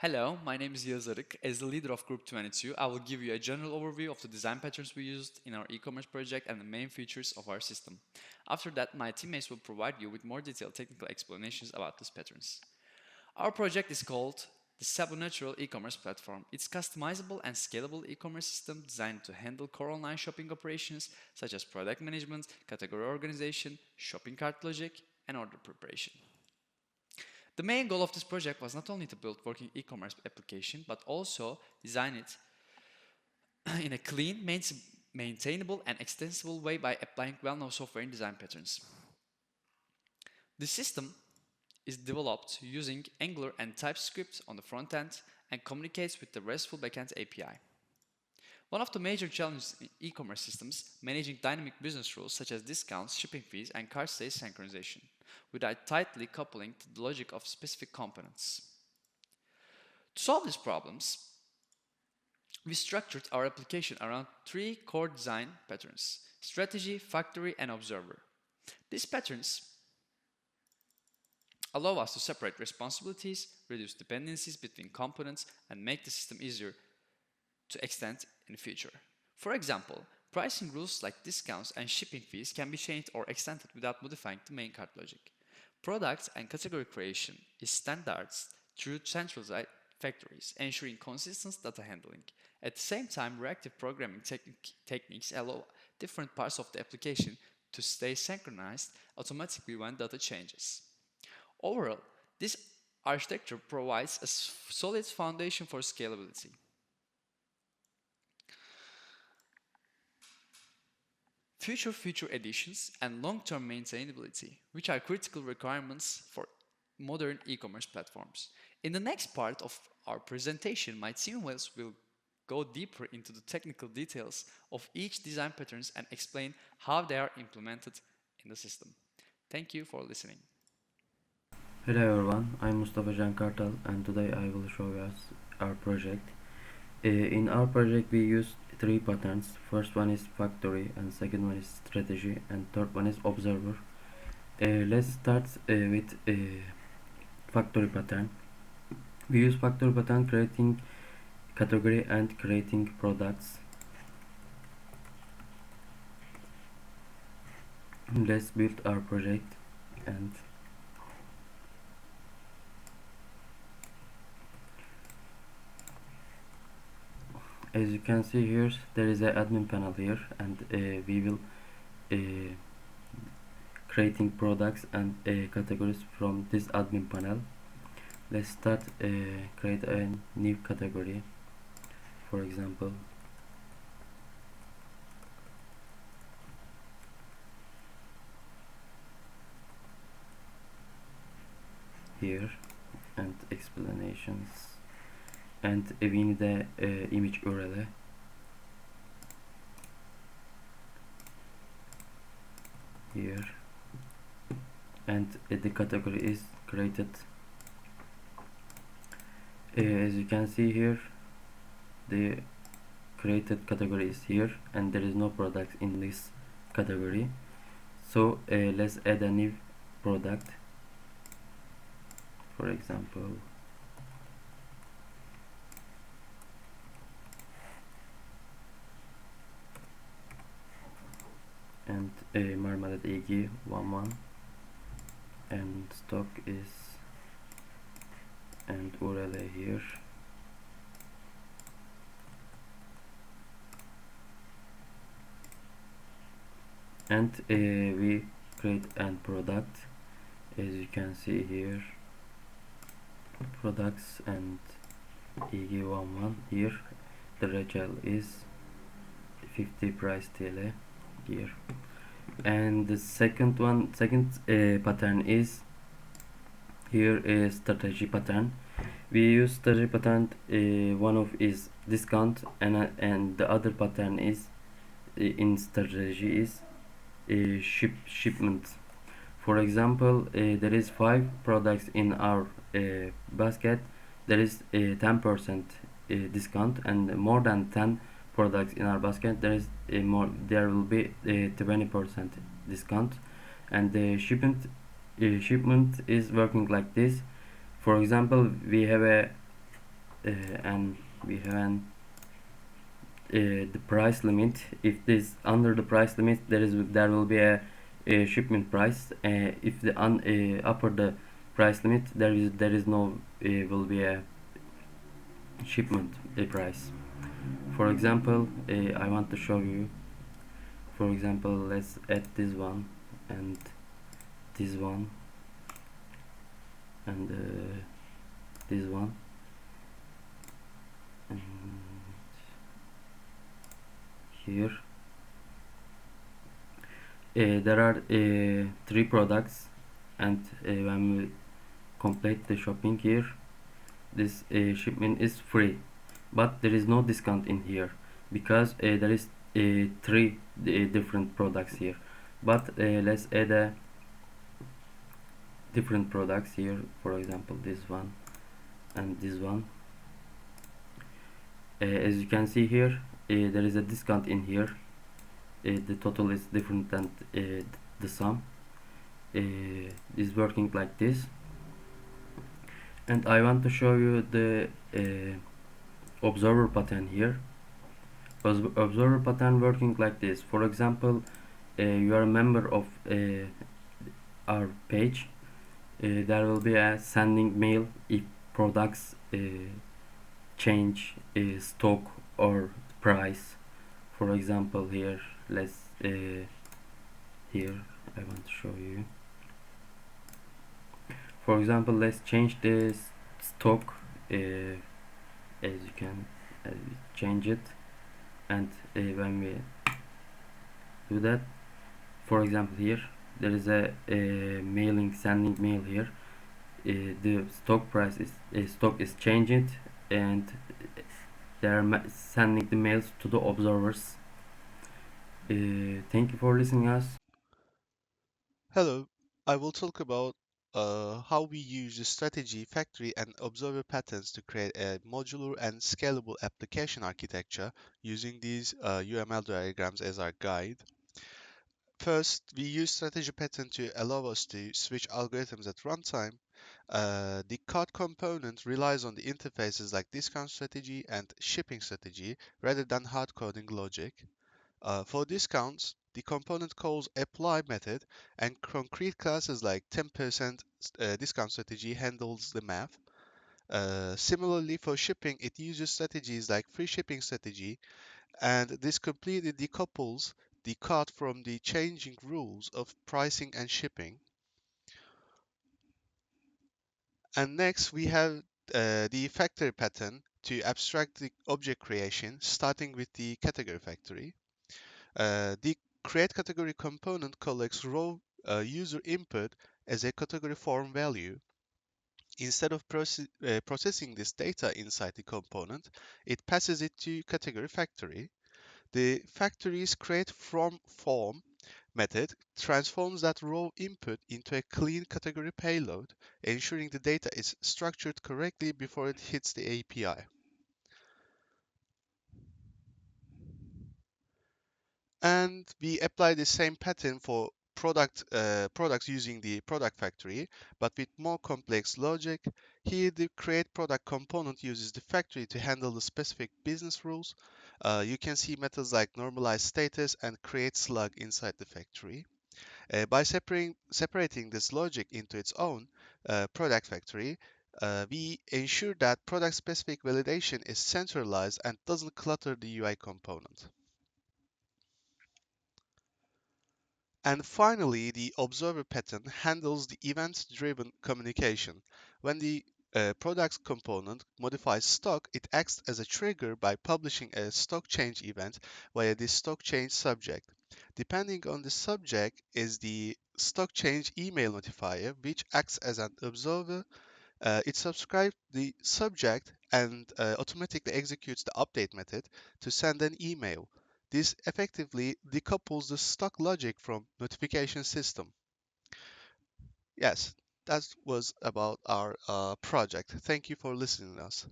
Hello, my name is Yazarık. As the leader of Group22, I will give you a general overview of the design patterns we used in our e-commerce project and the main features of our system. After that, my teammates will provide you with more detailed technical explanations about these patterns. Our project is called the Sabu Natural e-commerce platform. It's customizable and scalable e-commerce system designed to handle core online shopping operations such as product management, category organization, shopping cart logic, and order preparation. The main goal of this project was not only to build working e-commerce application, but also design it in a clean, maintainable, and extensible way by applying well-known software and design patterns. The system is developed using Angular and TypeScript on the front end and communicates with the RESTful backend API. One of the major challenges in e-commerce systems managing dynamic business rules such as discounts, shipping fees, and cart state synchronization, without tightly coupling to the logic of specific components. To solve these problems, we structured our application around three core design patterns: strategy, factory, and observer. These patterns allow us to separate responsibilities, reduce dependencies between components, and make the system easier to extend in the future. For example, pricing rules like discounts and shipping fees can be changed or extended without modifying the main cart logic. Product and category creation is standardized through centralized factories, ensuring consistent data handling. At the same time, reactive programming techniques allow different parts of the application to stay synchronized automatically when data changes. Overall, this architecture provides a solid foundation for scalability. Future additions and long-term maintainability, which are critical requirements for modern e-commerce platforms. In the next part of our presentation, my teammates will go deeper into the technical details of each design patterns and explain how they are implemented in the system. Thank you for listening. Hello everyone, I'm Mustafa Can Kartal and today I will show you our project. In our project we use three patterns. First one is factory, and second one is strategy, and third one is observer. Let's start with factory pattern. We use factory pattern creating category and creating products. Let's build our project, and as you can see here, there is an admin panel here, and we will creating products and categories from this admin panel. Let's start create a new category. For example, here, and explanations, and we need the image URL. Here, and the category is created. As you can see here, the created category is here, and there is no product in this category. So let's add a new product. For example, and marmalade egg 11, and stock is, and URL here, and we create an product. As you can see here, products and EG11 here, the retail is 50 price TL here. And the second pattern is here is strategy pattern. We use strategy pattern, one of is discount, and the other pattern is in strategy is shipment. For example, there is 5 products in our basket. There is a 10% discount, and more than 10 products in our basket, there will be a 20% discount. And the shipment is working like this. For example, we have a and we have the price limit. If this under the price limit, there will be a shipment price. If the upper the price limit, there is no will be a shipment price. For example, I want to show you. For example, let's add this one and this one and this one and here. There are three products, and when we complete the shopping here, this shipment is free, but there is no discount in here because there is three different products here. But let's add a different products here. For example, this one and this one. As you can see here, there is a discount in here. The total is different than the sum. Is working like this, and I want to show you the observer pattern here. Observer pattern working like this. For example, you are a member of our page. There will be a sending mail if products change stock or price. For example, here let's here I want to show you. For example, let's change this stock. As you can change it, and when we do that, for example, here there is a mailing sending mail here. The stock price is stock is changing, and they are sending the mails to the observers. Thank you for listening us. Hello, I will talk about how we use the strategy, factory, and observer patterns to create a modular and scalable application architecture using these UML diagrams as our guide. First, we use strategy pattern to allow us to switch algorithms at runtime. The card component relies on the interfaces like discount strategy and shipping strategy rather than hard coding logic. For discounts, the component calls apply method and concrete classes like 10% discount strategy handles the math. Similarly, for shipping, it uses strategies like free shipping strategy, and this completely decouples the card from the changing rules of pricing and shipping. And next, we have the factory pattern to abstract the object creation, starting with the category factory. The create category component collects raw user input as a category form value. Instead of processing this data inside the component, it passes it to category factory. The factory's create from form method transforms that raw input into a clean category payload, ensuring the data is structured correctly before it hits the API. And we apply the same pattern for products using the product factory, but with more complex logic. Here, the create product component uses the factory to handle the specific business rules. You can see methods like normalize status and create slug inside the factory. By separating this logic into its own product factory, we ensure that product specific validation is centralized and doesn't clutter the UI component. And finally, the observer pattern handles the event-driven communication. When the products component modifies stock, it acts as a trigger by publishing a stock change event via the stock change subject. Depending on the subject is the stock change email notifier, which acts as an observer. It subscribes the subject and automatically executes the update method to send an email. This effectively decouples the stock logic from notification system. Yes, that was about our project. Thank you for listening to us.